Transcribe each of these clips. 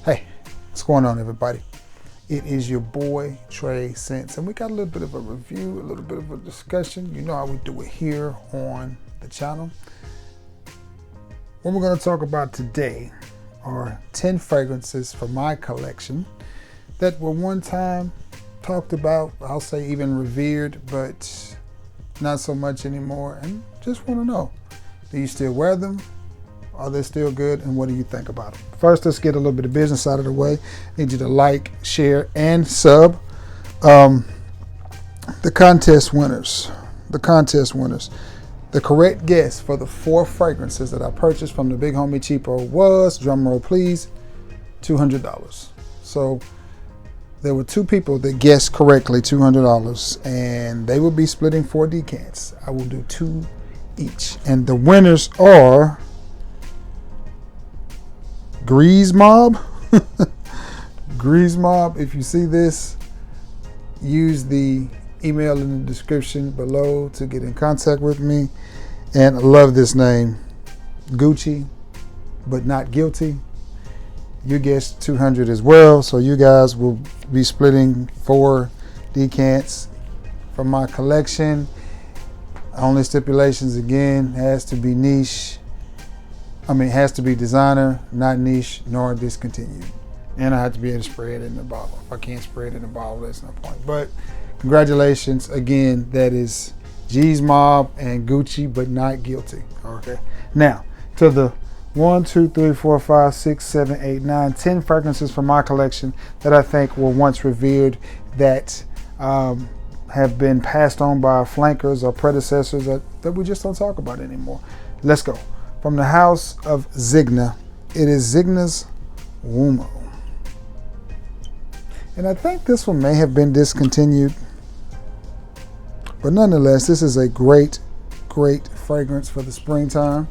Hey, what's going on, everybody? It is your boy Trey Sense, and we got a little bit of a review, a little bit of a discussion. You know how we do it here on the channel. What we're going to talk about today are 10 fragrances from my collection that were one time talked about, I'll say even revered, but not so much anymore. And just want to know, do you still wear them? Are they still good? And what do you think about them? First, let's get a little bit of business out of the way. I need you to like, share, and sub. The contest winners. The correct guess for the 4 fragrances that I purchased from the Big Homie Cheapo was, drumroll please, $200. So there were 2 people that guessed correctly $200, and they will be splitting 4 decants. I will do 2 each. And the winners are Grease Mob. Grease Mob, if you see this, use the email in the description below to get in contact with me. And I love this name, Gucci, but not guilty. You guessed 200 as well, so you guys will be splitting 4 decants from my collection. Only stipulations again, has to be niche. Has to be designer, not niche, nor discontinued. And I have to be able to spray it in the bottle. If I can't spray it in the bottle, that's no point. But congratulations again, that is G's Mob and Gucci, but not guilty. Okay. Now, to the 1, 2, 3, 4, 5, 6, 7, 8, 9, 10 fragrances from my collection that I think were once revered, that have been passed on by flankers or predecessors that we just don't talk about anymore. Let's go. From the house of Zegna, it is Zegna Uomo. And I think this one may have been discontinued, but nonetheless, this is a great fragrance for the springtime,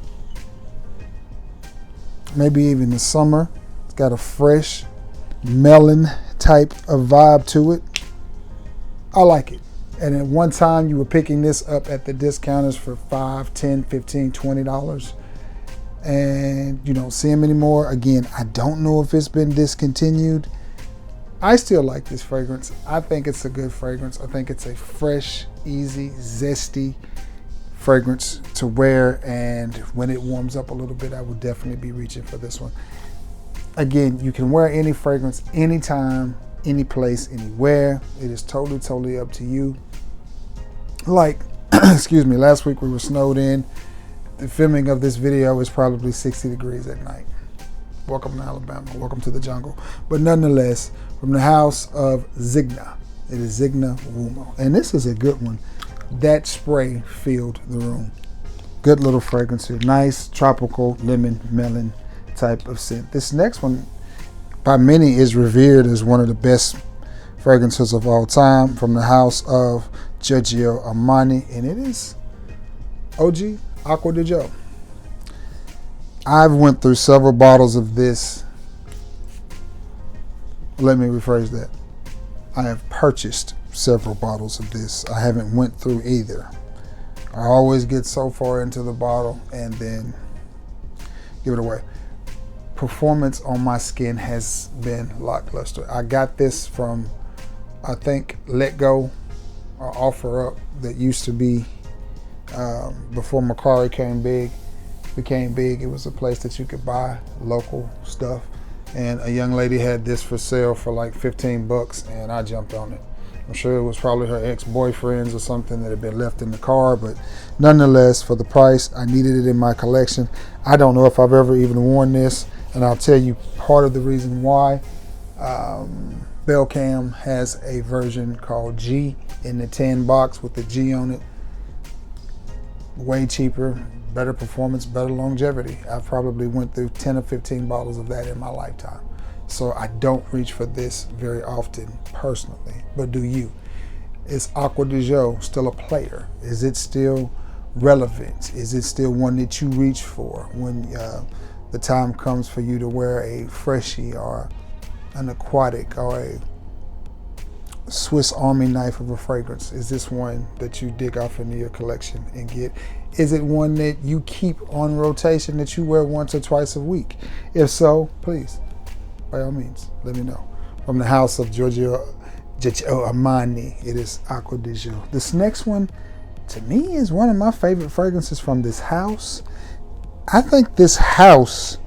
maybe even the summer. It's got a fresh melon type of vibe to it. I like it. And at one time, you were picking this up at the discounters for $5, $10, $15, $20. And you don't see them anymore. Again, I don't know if it's been discontinued. I still like this fragrance. I think it's a good fragrance. I think it's a fresh, easy, zesty fragrance to wear, and when it warms up a little bit, I would definitely be reaching for this one. Again, you can wear any fragrance anytime, any place, anywhere. It is totally up to you. Like, excuse me, last week we were snowed in. The filming of this video is probably 60 degrees at night. Welcome to Alabama. Welcome to the jungle. But nonetheless, from the house of Zegna, it is Zegna Uomo. And this is a good one. That spray filled the room. Good little fragrance here. Nice tropical lemon melon type of scent. This next one, by many, is revered as one of the best fragrances of all time, from the house of Giorgio Armani. And it is OG Acqua Di Gio. I've went through several bottles of this. Let me rephrase that. I have purchased several bottles of this. I haven't went through either. I always get so far into the bottle and then give it away. Performance on my skin has been lackluster. I got this from, I think, Let Go or Offer Up, that used to be before Macari became big. It was a place that you could buy local stuff, and a young lady had this for sale for like 15 bucks, and I jumped on it. I'm sure it was probably her ex-boyfriend's or something that had been left in the car, but nonetheless, for the price, I needed it in my collection. I don't know if I've ever even worn this, and I'll tell you part of the reason why. Belcam has a version called G in the 10 box with the G on it. Way cheaper, better performance, better longevity. I probably went through 10 or 15 bottles of that in my lifetime. So I don't reach for this very often personally, but do you? Is Acqua Di Gio still a player? Is it still relevant? Is it still one that you reach for when the time comes for you to wear a freshie or an aquatic or a Swiss Army knife of a fragrance? Is this one that you dig off into your collection and get? Is it one that you keep on rotation that you wear once or twice a week? If so, please by all means, let me know. From the house of Giorgio Armani, it is Acqua Di Gio. This next one, to me, is one of my favorite fragrances from this house. I think this house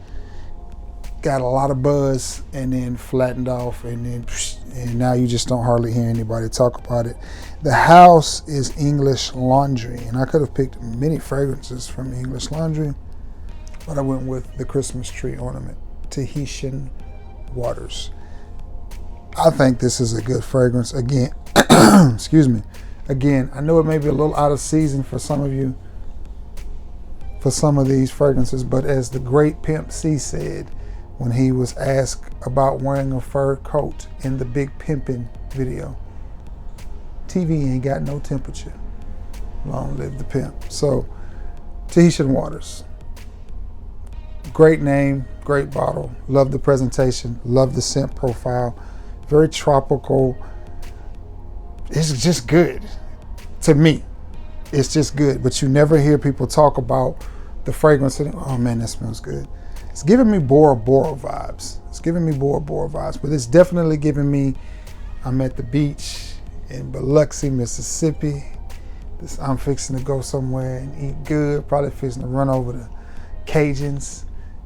got a lot of buzz and then flattened off, and now you just don't hardly hear anybody talk about it. The house is English Laundry, and I could have picked many fragrances from English Laundry, but I went with the Christmas tree ornament, Tahitian Waters. I think this is a good fragrance. Again, excuse me. Again, I know it may be a little out of season for some of you, for some of these fragrances, but as the great Pimp C said when he was asked about wearing a fur coat in the Big Pimpin' video, TV ain't got no temperature. Long live the pimp. So, Tahitian Waters. Great name, great bottle. Love the presentation, love the scent profile. Very tropical. It's just good. To me, it's just good. But you never hear people talk about the fragrance. Oh man, that smells good. It's giving me Bora Bora vibes. It's giving me Bora Bora vibes. But it's definitely giving me, I'm at the beach in Biloxi, Mississippi. I'm fixing to go somewhere and eat good. Probably fixing to run over to Cajuns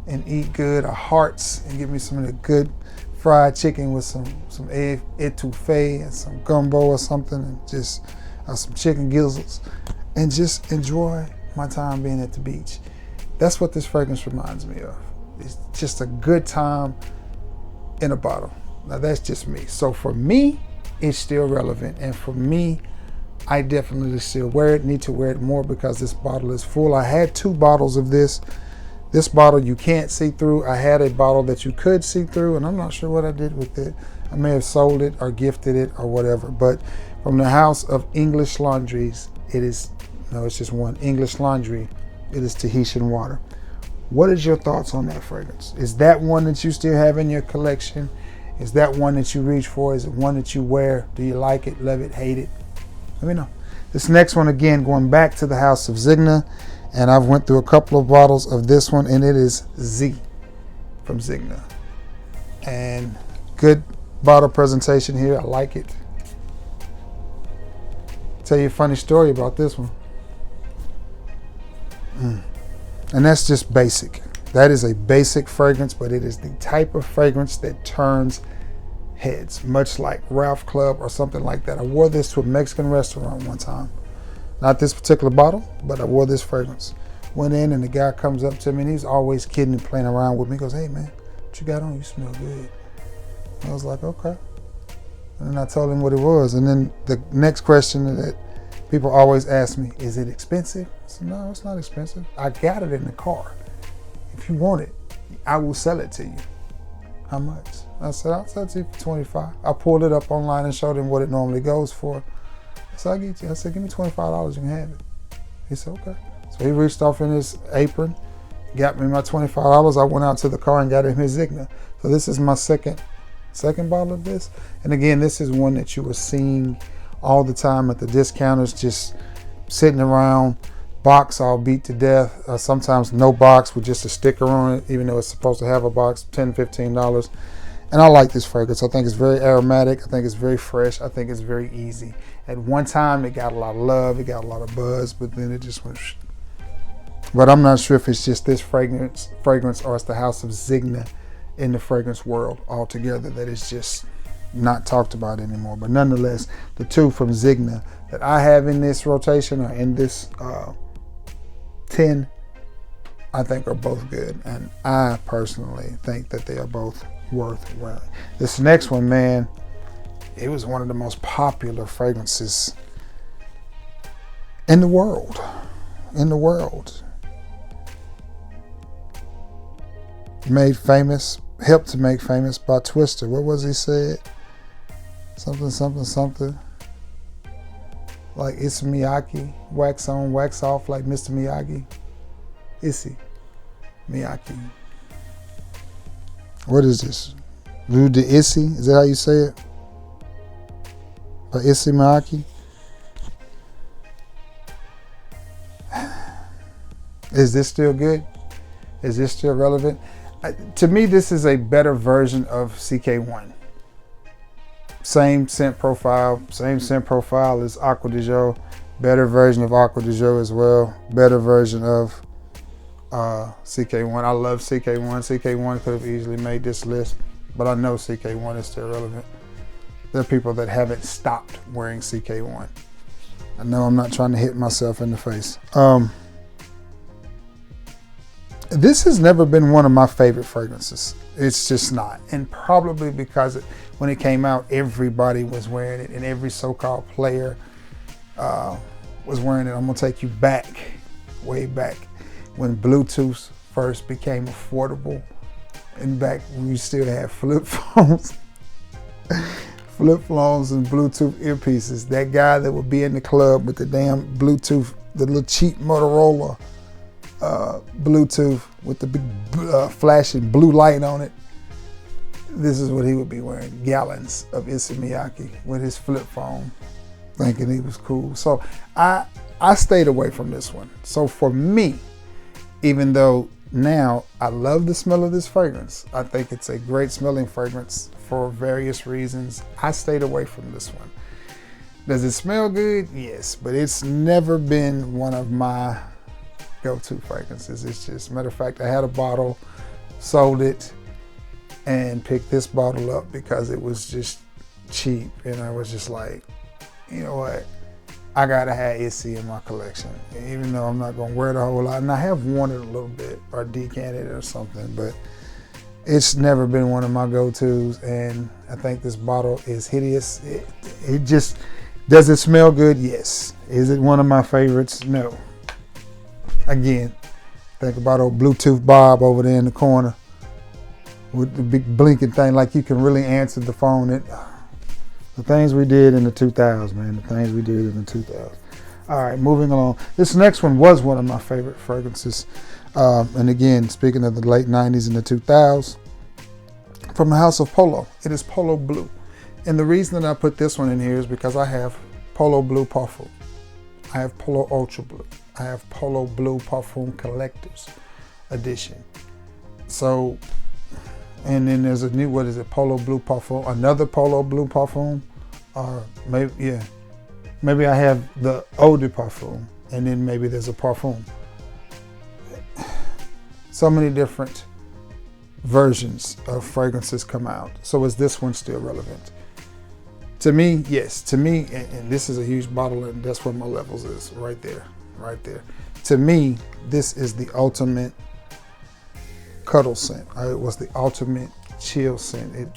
and eat good, or Hearts, and give me some of the good fried chicken with some etouffee and some gumbo or something, and just some chicken gizzards, and just enjoy my time being at the beach. That's what this fragrance reminds me of. It's just a good time in a bottle. Now that's just me. So for me, it's still relevant, and for me, I definitely still wear it. Need to wear it more because this bottle is full. I had 2 bottles of this. This bottle you can't see through. I had a bottle that you could see through, and I'm not sure what I did with it. I may have sold it or gifted it or whatever. But from the house of English Laundries, it is, no, it's just one, English Laundry. It is Tahitian Water. What is your thoughts on that fragrance? Is that one that you still have in your collection? Is that one that you reach for? Is it one that you wear? Do you like it, love it, hate it? Let me know. This next one, again, going back to the house of Zegna, and I've went through a couple of bottles of this one, and it is Z from Zegna. And good bottle presentation here. I like it. Tell you a funny story about this one. And that's just basic. That is a basic fragrance, but it is the type of fragrance that turns heads, much like Ralph Club or something like that. I wore this to a Mexican restaurant one time. Not this particular bottle, but I wore this fragrance. Went in and the guy comes up to me, and he's always kidding and playing around with me. He goes, "Hey man, what you got on? You smell good." I was like, okay. And then I told him what it was. And then the next question that people always ask me, is it expensive? I said, no, it's not expensive. I got it in the car. If you want it, I will sell it to you. How much? I said, I'll sell it to you for $25. I pulled it up online and showed him what it normally goes for. So I said, give me $25, you can have it. He said, okay. So he reached off in his apron, got me my $25. I went out to the car and got him his Zegna. So this is my second bottle of this. And again, this is one that you were seeing all the time at the discounters, just sitting around, box all beat to death. Sometimes no box with just a sticker on it, even though it's supposed to have a box, $10, $15. And I like this fragrance. I think it's very aromatic. I think it's very fresh. I think it's very easy. At one time, it got a lot of love. It got a lot of buzz, but then it just went. But I'm not sure if it's just this fragrance or it's the house of Zegna in the fragrance world altogether that is just not talked about anymore. But nonetheless, the 2 from Zegna that I have in this rotation or in this 10, I think are both good. And I personally think that they are both worth wearing. This next one, man, it was one of the most popular fragrances in the world. Made famous, helped to make famous by Twister. What was he said? Something. Like Issey Miyake, wax on, wax off, like Mr. Miyagi. Issey Miyake. What is this? Rue de Issey? Is that how you say it? By Issey Miyake? Is this still good? Is this still relevant? To me, this is a better version of CK1. Same scent profile as Acqua Di Gio. Better version of Acqua Di Gio as well. Better version of CK1. I love CK1. CK1 could have easily made this list, but I know CK1 is still relevant. There are people that haven't stopped wearing CK1. I know I'm not trying to hit myself in the face. This has never been one of my favorite fragrances. It's just not. And probably because when it came out, everybody was wearing it and every so-called player was wearing it. I'm gonna take you back, way back, when Bluetooth first became affordable and back when you still had flip phones. Flip phones and Bluetooth earpieces. That guy that would be in the club with the damn Bluetooth, the little cheap Motorola Bluetooth with the big flashing blue light on it. This is what he would be wearing, gallons of Issey Miyake with his flip phone, thinking he was cool. So I stayed away from this one. So for me, even though now I love the smell of this fragrance, I think it's a great smelling fragrance for various reasons, I stayed away from this one. Does it smell good? Yes, but it's never been one of my go-to fragrances. It's just, matter of fact, I had a bottle, sold it, and picked this bottle up because it was just cheap. And I was just like, you know what? I gotta have Issey in my collection, even though I'm not gonna wear it a whole lot. And I have worn it a little bit or decanted it or something, but it's never been one of my go-tos. And I think this bottle is hideous. It just, does it smell good? Yes. Is it one of my favorites? No. Again, think about old Bluetooth Bob over there in the corner with the big blinking thing, like you can really answer the phone. The things we did in the 2000s, man, the things we did in the 2000s. All right, moving along. This next one was one of my favorite fragrances. And again, speaking of the late 90s and the 2000s, from the house of Polo, it is Polo Blue. And the reason that I put this one in here is because I have Polo Blue Parfum. I have Polo Ultra Blue. I have Polo Blue Parfum Collector's Edition. So, and then there's a new, what is it, Polo Blue Parfum, another Polo Blue Parfum, or maybe, yeah, maybe I have the Eau de Parfum, and then maybe there's a Parfum. So many different versions of fragrances come out. So is this one still relevant? To me, yes. To me, and this is a huge bottle, and that's where my levels is, right there, right there. To me, this is the ultimate cuddle scent. It was the ultimate chill scent. It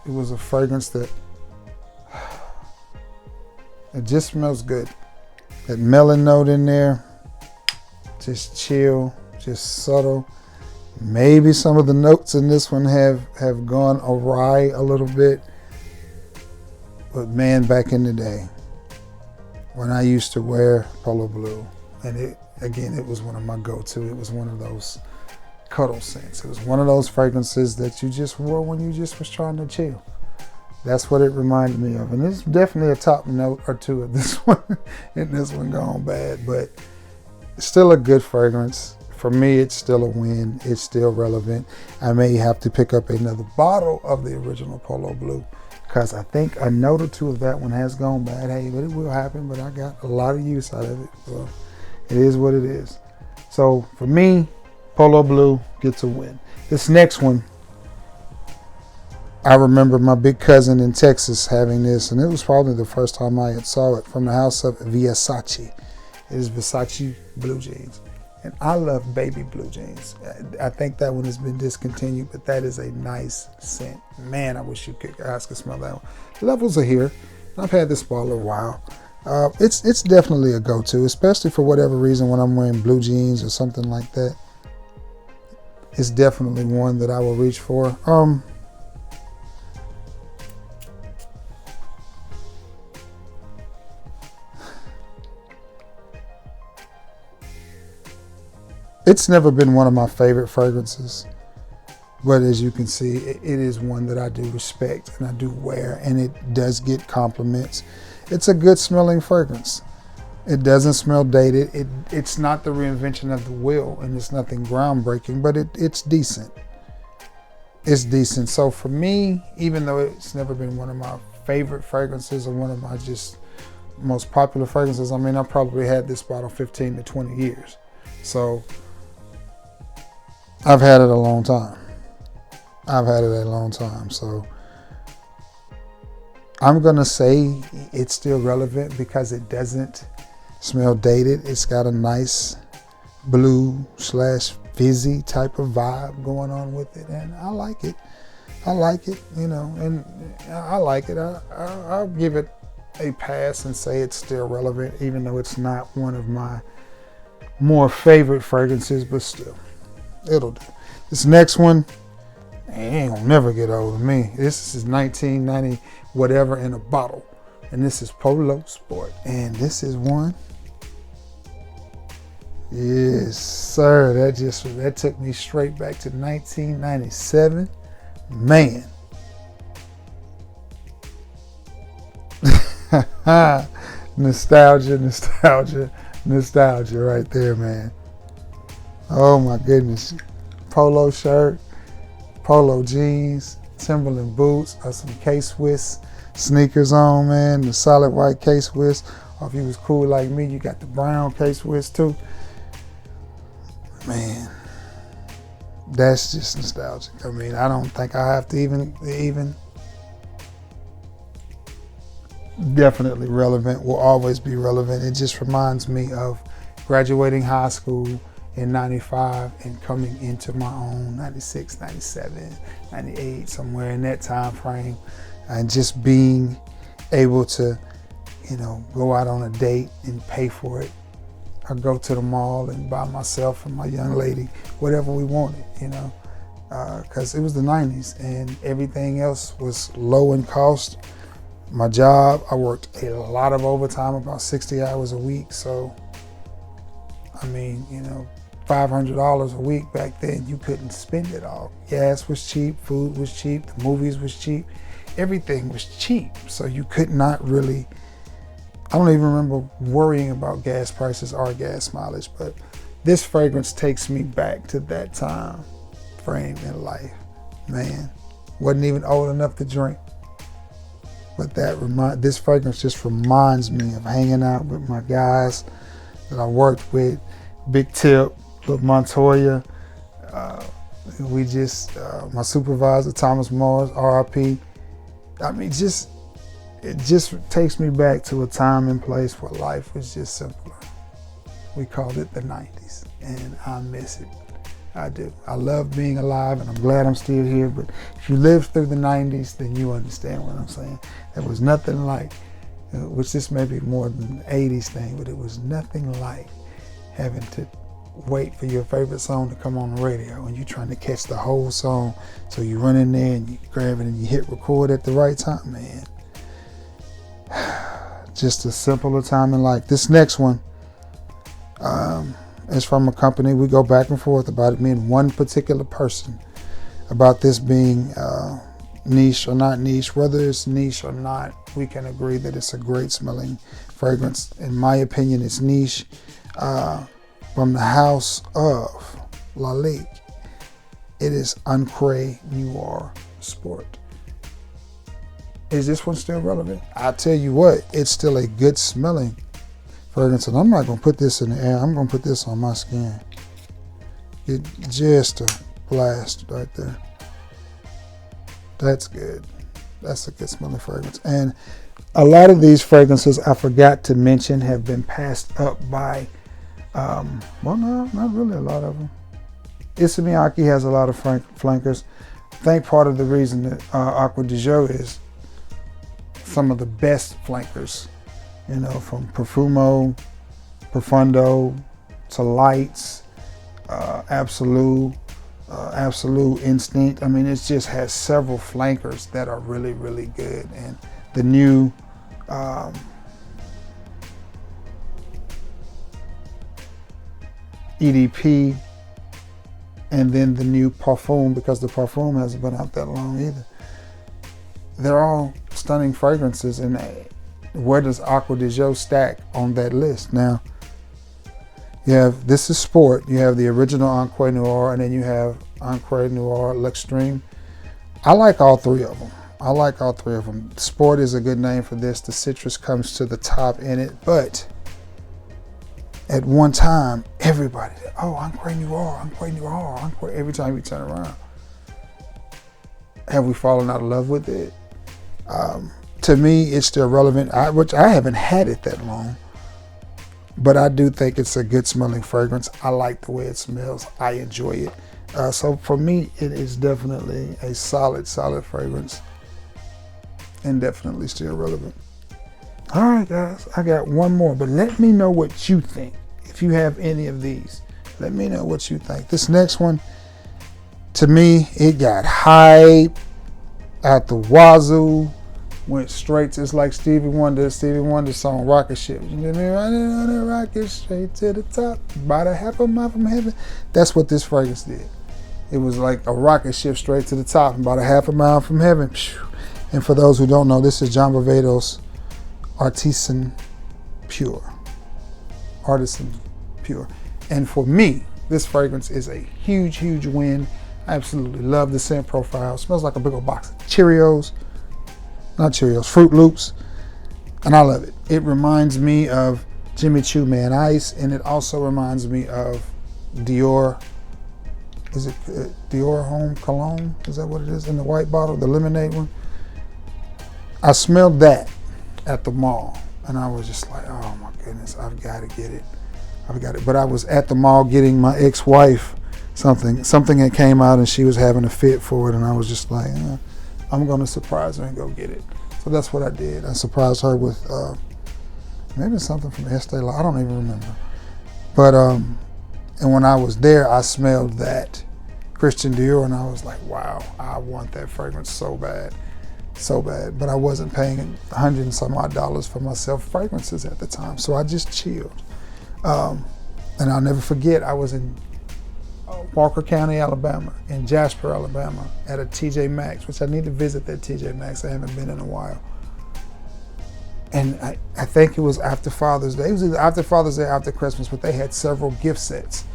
was a fragrance that it just smells good. That melon note in there, just chill, just subtle. Maybe some of the notes in this one have gone awry a little bit. But man, back in the day, when I used to wear Polo Blue, and it was one of my go-to. It was one of those cuddle scents. It was one of those fragrances that you just wore when you just was trying to chill. That's what it reminded me of. And there's definitely a top note or two of this one, and this one gone bad, but it's still a good fragrance. For me, it's still a win. It's still relevant. I may have to pick up another bottle of the original Polo Blue, because I think a note or two of that one has gone bad. Hey, but it will happen, but I got a lot of use out of it. So it is what it is. So for me, Polo Blue gets a win. This next one, I remember my big cousin in Texas having this, and it was probably the first time I had saw it, from the house of Versace. It is Versace blue jeans. And I love baby blue jeans. I think that one has been discontinued, but that is a nice scent. Man, I wish you guys could smell that one. The levels are here. I've had this bottle a while. It's definitely a go-to, especially for whatever reason when I'm wearing blue jeans or something like that. It's definitely one that I will reach for. It's never been one of my favorite fragrances, but as you can see, it is one that I do respect and I do wear, and it does get compliments. It's a good smelling fragrance. It doesn't smell dated. It's not the reinvention of the wheel, and it's nothing groundbreaking, but it's decent. It's decent. So for me, even though it's never been one of my favorite fragrances or one of my just most popular fragrances, I mean, I probably had this bottle 15 to 20 years. So I've had it a long time. So I'm going to say it's still relevant because it doesn't smell dated. It's got a nice blue/fizzy type of vibe going on with it, and I like it. You know, and I like it. I'll give it a pass and say it's still relevant, even though it's not one of my more favorite fragrances, but still, it'll do. This next one, it ain't gonna never get old to me. This is 1990 whatever in a bottle, and this is Polo Sport, and this is one. Yes, sir. That took me straight back to 1997. Man. Nostalgia right there, man. Oh my goodness. Polo shirt, polo jeans, Timberland boots, some K-Swiss sneakers on, man. The solid white K-Swiss. Or if you was cool like me, you got the brown K-Swiss too. Man, that's just nostalgic. I mean, I don't think I have to even definitely relevant, will always be relevant. It just reminds me of graduating high school in 95 and coming into my own 96, 97, 98, somewhere in that time frame, and just being able to, you know, go out on a date and pay for it. I go to the mall and buy myself and my young lady whatever we wanted, you know, because it was the 90s and everything else was low in cost. My job, I worked a lot of overtime, about 60 hours a week. So, I mean, you know, $500 a week back then, you couldn't spend it all. Gas was cheap, food was cheap, the movies was cheap, everything was cheap. So you could not really, I don't even remember worrying about gas prices or gas mileage, but this fragrance takes me back to that time frame in life. Man, wasn't even old enough to drink. But this fragrance just reminds me of hanging out with my guys that I worked with, Big Tip, Lil Montoya. My supervisor, Thomas Morris, RIP. I mean, it just takes me back to a time and place where life was just simpler. We called it the 90s, and I miss it. I do. I love being alive, and I'm glad I'm still here, but if you lived through the 90s, then you understand what I'm saying. There was nothing like, which this may be more than an 80s thing, but it was nothing like having to wait for your favorite song to come on the radio, and you're trying to catch the whole song, so you run in there and you grab it and you hit record at the right time, man. Just a simpler time in life. This next one is from a company. We go back and forth about it, me and one particular person, about this being niche or not niche. Whether it's niche or not, we can agree that it's a great smelling fragrance. In my opinion, it's niche. From the house of Lalique, it is Encre Noire Sport. Is this one still relevant? I tell you what, it's still a good smelling fragrance, and I'm not gonna put this in the air. I'm gonna put this on my skin. It just a blast right there. That's good. That's a good smelling fragrance. And a lot of these fragrances, I forgot to mention, have been passed up by, well, no, not really a lot of them. Issey Miyake has a lot of flankers. I think part of the reason that Acqua Di Gio is some of the best flankers, you know, from Profumo, Profundo to Lights, Absolute Instinct. I mean, it just has several flankers that are really, really good. And the new EDP, and then the new Parfum, because the Parfum hasn't been out that long either. They're all stunning fragrances, and where does Acqua Di Gio stack on that list? Now, you have, this is Sport. You have the original Encre Noire, and then you have Encre Noire L'Extreme. I like all three of them. I like all three of them. Sport is a good name for this. The citrus comes to the top in it, but at one time, everybody, oh, Encre Noire, Encre Noire, Encre, every time you turn around. Have we fallen out of love with it? To me, it's still relevant, which I haven't had it that long, but I do think it's a good smelling fragrance. I like the way it smells. I enjoy it. So for me, it is definitely a solid fragrance and definitely still relevant. All right, guys, I got one more, but let me know what you think. If you have any of these, let me know what you think. This next one, to me, it got hype out the wazoo, went straight to, it's like Stevie Wonder's song, Rocket Ship. You know me running on a rocket straight to the top, about a half a mile from heaven. That's what this fragrance did. It was like a rocket ship straight to the top, about a half a mile from heaven. And for those who don't know, this is John Varvatos Artisan Pure. Artisan Pure. And for me, this fragrance is a huge win. I absolutely love the scent profile. It smells like a big old box of Cheerios. Not Cheerios, Fruit Loops. And I love it. It reminds me of Jimmy Choo Man Ice, and it also reminds me of Dior. Is it Dior Home Cologne? Is that what it is? In the white bottle, the lemonade one? I smelled that at the mall, and I was just like, oh my goodness, I've got to get it. I've got it. But I was at the mall getting my ex-wife something that came out, and she was having a fit for it, and I was just like, I'm going to surprise her and go get it. So that's what I did. I surprised her with maybe something from Estee Lauder. I don't even remember. But and when I was there, I smelled that Christian Dior, and I was like, wow, I want that fragrance so bad. But I wasn't paying $100 and some odd for myself fragrances at the time, so I just chilled. And I'll never forget, I was in Walker County, Alabama, in Jasper, Alabama, at a TJ Maxx, which I need to visit that TJ Maxx. I haven't been in a while. And I think it was after Father's Day. It was either after Father's Day or after Christmas, but they had several gift sets.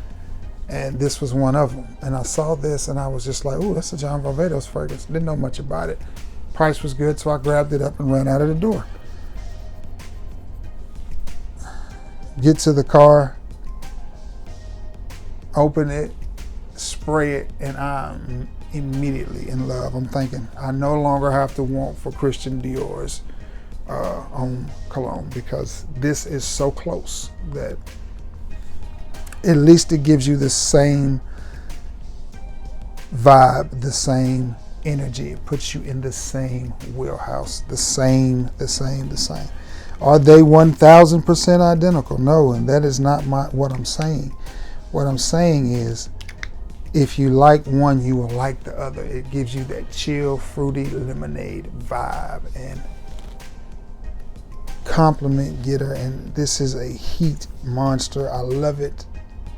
And this was one of them. And I saw this, and I was just like, ooh, that's a John Varvatos fragrance. Didn't know much about it. Price was good, so I grabbed it up and ran out of the door. Get to the car, open it, spray it, and I'm immediately in love. I'm thinking, I no longer have to want for Christian Dior's own cologne, because this is so close that at least it gives you the same vibe, the same energy. It puts you in the same wheelhouse, the same. Are they 1,000% identical? No, and that is not what I'm saying. What I'm saying is, if you like one, you will like the other. It gives you that chill, fruity lemonade vibe and compliment getter. And this is a heat monster. I love it.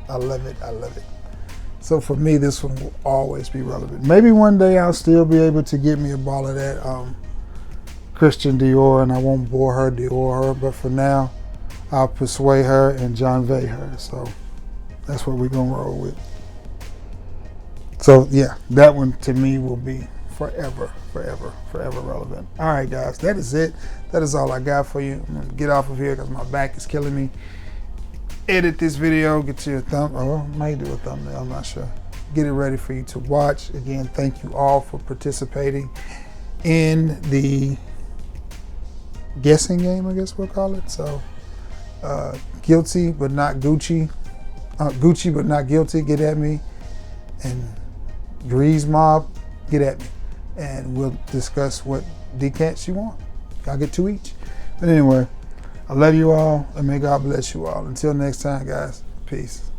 I love it. So for me, this one will always be relevant. Maybe one day I'll still be able to get me a ball of that Christian Dior, and I won't bore her, Dior her. But for now, I'll persuade her and John V her. So that's what we're gonna roll with. So yeah, that one to me will be forever relevant. All right, guys, that is it. That is all I got for you. I'm gonna get off of here because my back is killing me. Edit this video, get you a thumb, or I might do a thumbnail, I'm not sure. Get it ready for you to watch. Again, thank you all for participating in the guessing game, I guess we'll call it. So guilty but not Gucci, Gucci but not guilty, get at me. And Grease Mob, get at me. And we'll discuss what decants you want. I'll get 2 each. But anyway, I love you all, and may God bless you all. Until next time, guys, peace.